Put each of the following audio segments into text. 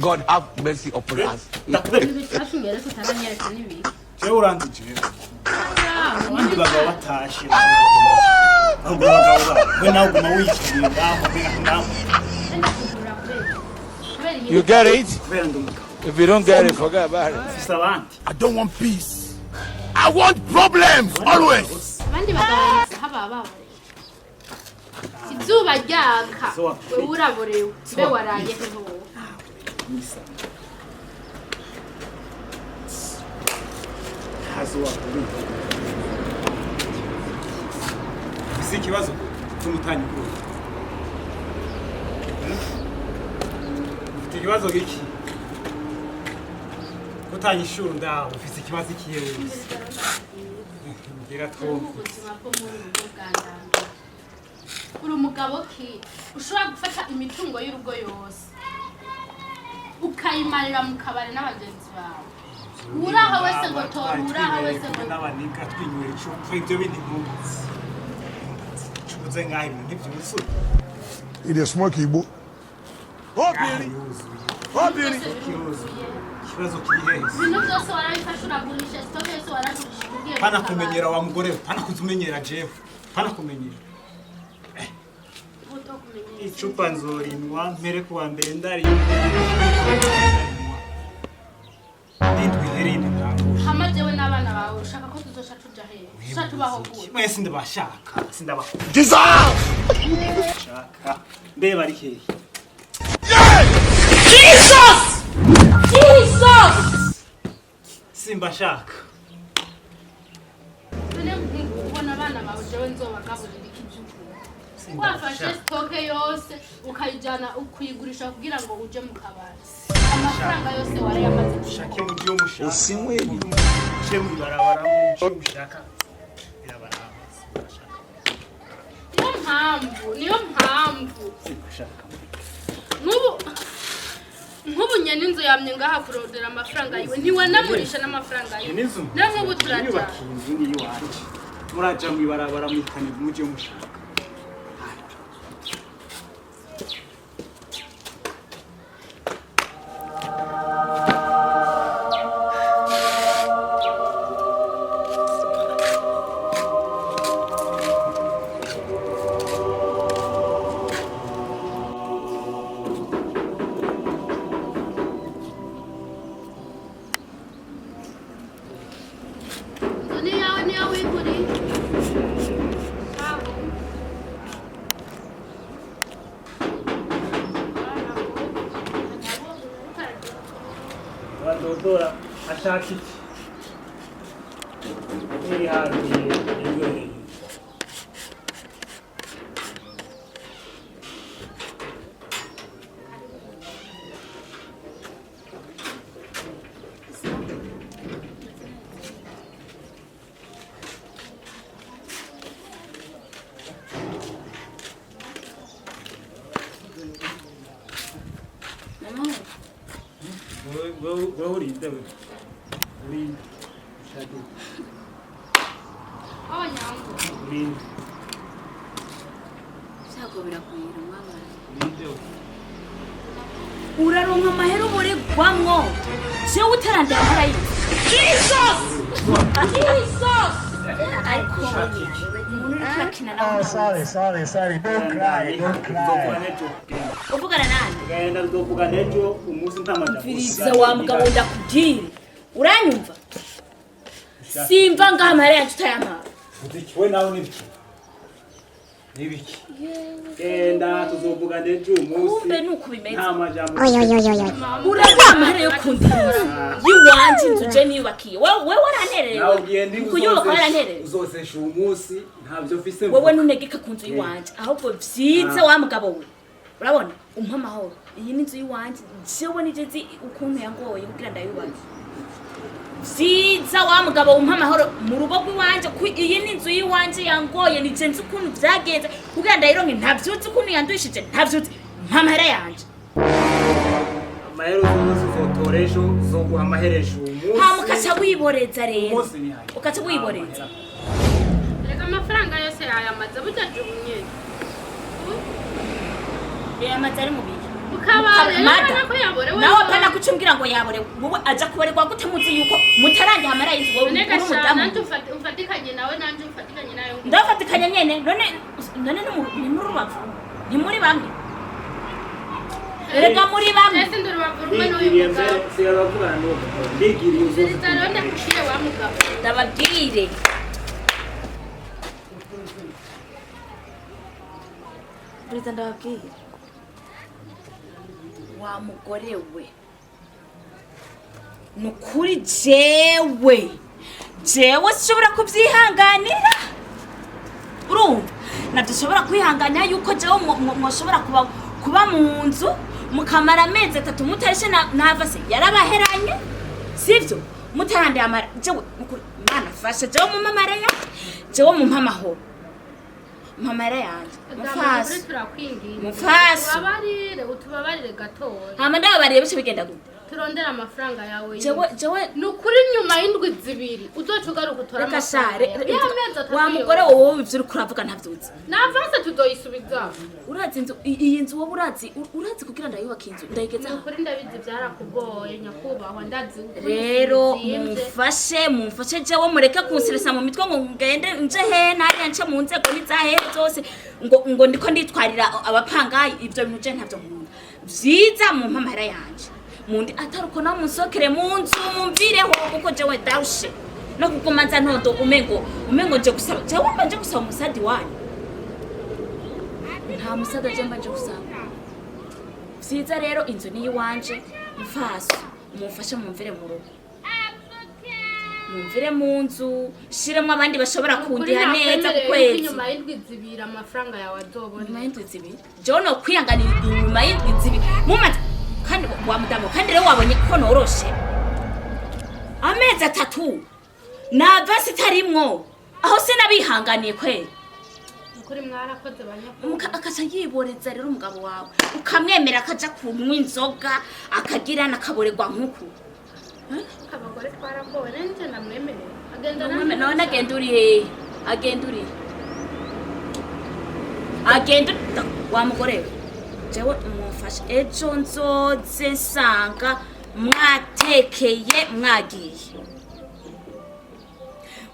God have mercy upon us. You get it? If you don't get it, forget about it. I don't want peace. I want problems always. Izuba ryaka wewe uraborewe be waraye heho hazuwa bisi kibazo tumutanyi ko ikibazo giki kutanyishura ndaho ufise ikibazo kiyewe ngira ko uri umugabo ki ushobora gufata imitungo y'urugo yose ukayimarira mu kabari n'abagenzi bawe uraho wese ngo tora uraho wese ngo n'abanika twinywera icupa ibyo bindi nkumutse cubuze ngaho ibintu ntibyuzuye Ile smoke ibo Hobiri ikibazo kiri hehe ibintu byose warabifasha uragurisha stoke yose waragurisha ugiye pana kumenyera wa mugore pana kuzumenyera jewe pana kumenyera icupa nzorinwa mpere kuwa mbere ndari ndindwi herinde ndangusha hama jewe n'abana bawe ushaka ko tuzosha tuja hehe ushaka tubaho gute mwese ndabashaka sindabaho Shaka ndeba ari hehe Jesus simbashaka bene ubona abana bawe jewe nzobagaburira wafashe stoke yose ukayijana ukuyigurisha kugira ngo uje mu kabari amafaranga yose warayamaze ushake mu gihe umushaka usinweli cyo mu barabara mu cyo ushaka birabaraba niyo mpamvu nk'ubu nyene inzu yamye ngaha kurondera amafaranga yiwe ntiwanamurisha n'amafaranga yiwe namwe ubu turajya muraja mu barabara mu kane mu gihe umushaka Dora ashaka iki iri hafi y'ingwe Go urinde we uri shadu abanyango urinde sako birakwira mwana urinde uraronka amahera uburegwamwo je utarandira harayi Jesus Sorry. Don't cry. Uvugana nani? Gaenda kuvuga nejo umunsi ntamaja. Viriza wa mugabo ndakubwira. Uranyumva? Simva ngamara yacu tayama. Udikiwe nawe nibiki? Nibiki? Genda tuzovuga nejo umunsi. Kumbe nuko bimeze. Ntamajambo. Uragama yo kundira. Yiwanje nzuje niyubakiye. Wewe waranererewe. Kuyubaka waranererewe. Uzosesha umunsi ntabyo mfise. Wewe nunegeka kunzu yiwanje. Ahubwo vyiza wa mugabo we. Urabona umpa amahoro. Iyi ni nzu yiwanje. Jewe nigeze ukuntu yangoye kugira ndayubake. Vyiza wa mugabo umpa amahoro mu rugo rw'iwanje. Iyi ni nzu yiwanje yangoye nijenze ukuntu vyagenze kugira ndayironke ntavyuzi ukuntu yandwishije ntavyuzi. Mpa amahera yanje. amahero zose uzotoresho zoguha amaherejo umunsi hamukaca wiboreza rero ukaca wiboreza reka amafaranga yose yayamaze bujaje ubunyene yamaze ari mubiri nawe apana kucumbwira ngo yabore wowe aja kuborerwa gute muzi yuko mutarangiye amara y'inzu wowe uri umudamu ufatikanye nawe nanje ufatikanye nayo ndafatikanye nyene none ni muri rubavu ni muri bamwe erega muri bamwe ese ndi rubavu rumwe n'uyu mugabo siyabavugana n'uwo ndigiriye uzoze ndaronda kushire wa mugabo ndababwire Perezida ndababwire wa mugore we nukuri jewe sishobora kubyihanganira urumva nadushobora kwihanganira yuko jewe mwoshobora kuba mu nzu mukamara amezi 3 mutarishe nava se yarabaheranye sivyo mutarande amara jewe mana fasha jewe mu mamara ya jewe mu mpamahoro mamara yanje mufasu utubabarire gatoya hama ndababarire bice bigenda gute turondera amafaranga yawe jewe nukuri nyuma y'indwi 2 uzoca ugaruka utora amafaranga wa mugore wowe ivyo uri kuravuga ntavyuzi navanse tuzoyisubiza urazi inzu iyi nzu wowe urazi kugira ndayubaka inzu ndayigeza nukuri ndabizi byarakugoye nyakubahwa ndazi rero mumfashe jewe mureke kunseresa mu mitwe ngo ngende nje he nari nce mu nzego nizahe zose ngo ndiko nditwarira abapangayi ivyo bintu je ntavyo nkunda vyiza mu mpamara yanje mundi ataruko na musokere mu nzu mumvireho kuko jewe darushe no kukomanza ntondo umengo nje gusaba jewe mbanje gusaba umusadi wanyu nta musada je mbanje gusaba vyiza rero inzu ni yiwanje mfaso mumfashe mumvire mu rugo mumvire mu nzu shiremo abandi bashobora kundiha neza ku kwezi inyuma y'indwi 2 amafaranga yawe azobona inyuma y'indwi 2 jewe no kwiyanganira inyuma y'indwi 2 mumaze kandi wa mudamu kandi rero wabonye ko noroshe amezi 3 nava sitarimwo aho sinabihanganiye kweli ukuri mwarakoze banyakubahwa akaca yiboreza rero umugabo wawe ukamwemera akaja kunywa inzoga akagira nakaborerwa nkuku abagore twaragowe nanje namwemerera agenda none agenda uri he agenda wa mugore we jewe umufasha ejo nzoze nsanga mwatekeye mwagiye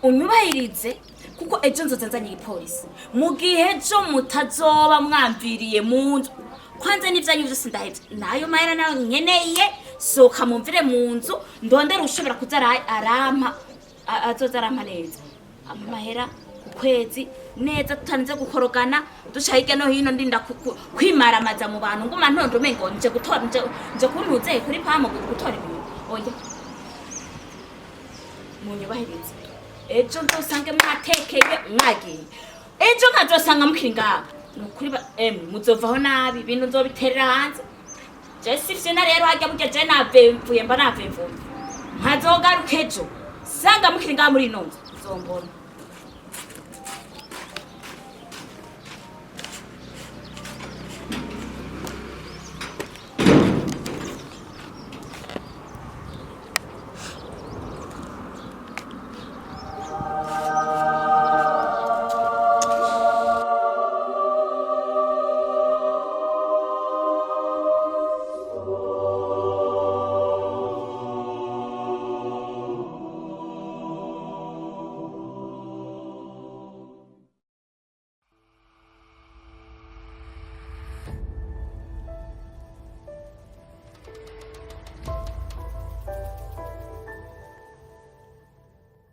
unyubahirize kuko ejo nzoze nzanye ipolisi mu gihe ejo mutazoba mwamviriye mu nzu kwanza n'ivyanyu byose ndahevye nayo mahera nayo nkeneye soka mumvire mu nzu ndondera ushobora kuza arampa azoza arampa neza amahera ukwezi neza tutanze gukorogana duca hirya no hino ndinda kwimaramaza mu bantu nguma ntondo umengo nje gutora nje kuntuze kuri pamo gutora ibintu oya munyubahirize ejo nzosange mwatekeye mwagiye ejo nkazosanga mukiri ngaho nukuri muzovaho nabi ibintu nzobiterera hanze je sivyo rero hajya burya je navemvuye mba navemvuye nkazogaruka ejo sanga mukiri ngaho muri ino nzu zombona